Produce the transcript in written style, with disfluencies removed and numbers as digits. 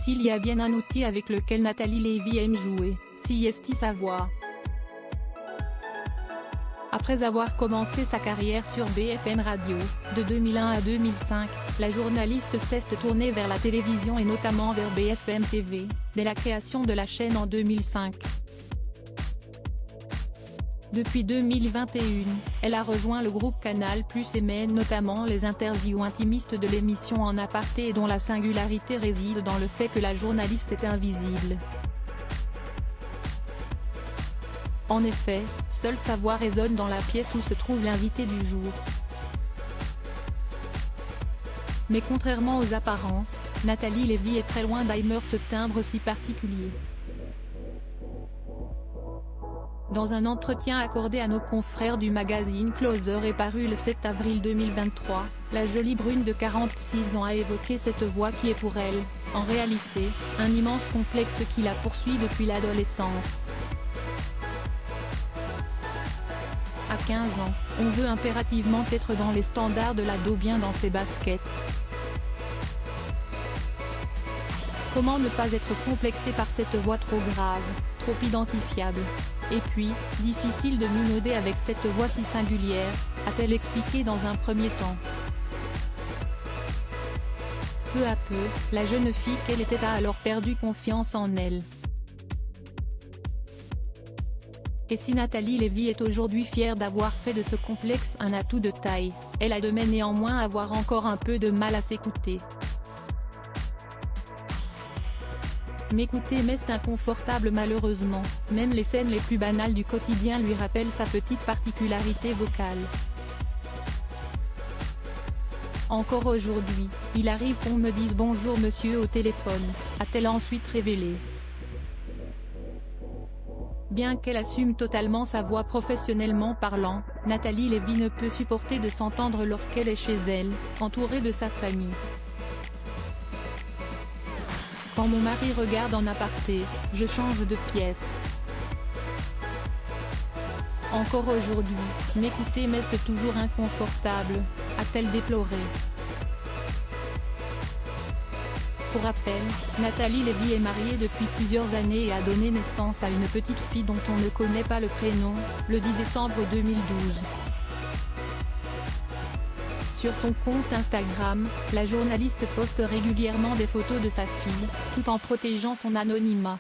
s'il y a bien un outil avec lequel Nathalie Lévy aime jouer, c'est sa voix. Après avoir commencé sa carrière sur BFM Radio, de 2001 à 2005, la journaliste s'est tournée vers la télévision et notamment vers BFM TV, dès la création de la chaîne en 2005. Depuis 2021, elle a rejoint le groupe Canal+ et mène notamment les interviews intimistes de l'émission En Aparté et dont la singularité réside dans le fait que la journaliste est invisible. En effet, seule sa voix résonne dans la pièce où se trouve l'invité du jour. Mais contrairement aux apparences, Nathalie Lévy est très loin d'aimer ce timbre si particulier. Dans un entretien accordé à nos confrères du magazine Closer et paru le 7 avril 2023, la jolie brune de 46 ans a évoqué cette voix qui est pour elle, en réalité, un immense complexe qui la poursuit depuis l'adolescence. À 15 ans, on veut impérativement être dans les standards de l'ado, bien dans ses baskets. Comment ne pas être complexé par cette voix trop grave, trop identifiable? Et puis, difficile de minauder avec cette voix si singulière, a-t-elle expliqué dans un premier temps. Peu à peu, la jeune fille qu'elle était a alors perdu confiance en elle. Et si Nathalie Lévy est aujourd'hui fière d'avoir fait de ce complexe un atout de taille, elle admet néanmoins avoir encore un peu de mal à s'écouter. M'écouter m'est inconfortable malheureusement, même les scènes les plus banales du quotidien lui rappellent sa petite particularité vocale. Encore aujourd'hui, il arrive qu'on me dise bonjour monsieur au téléphone, a-t-elle ensuite révélé. Bien qu'elle assume totalement sa voix professionnellement parlant, Nathalie Lévy ne peut supporter de s'entendre lorsqu'elle est chez elle, entourée de sa famille. Quand mon mari regarde En Aparté, je change de pièce. Encore aujourd'hui, m'écouter m'est toujours inconfortable, a-t-elle déploré. Pour rappel, Nathalie Lévy est mariée depuis plusieurs années et a donné naissance à une petite fille dont on ne connaît pas le prénom, le 10 décembre 2012. Sur son compte Instagram, la journaliste poste régulièrement des photos de sa fille, tout en protégeant son anonymat.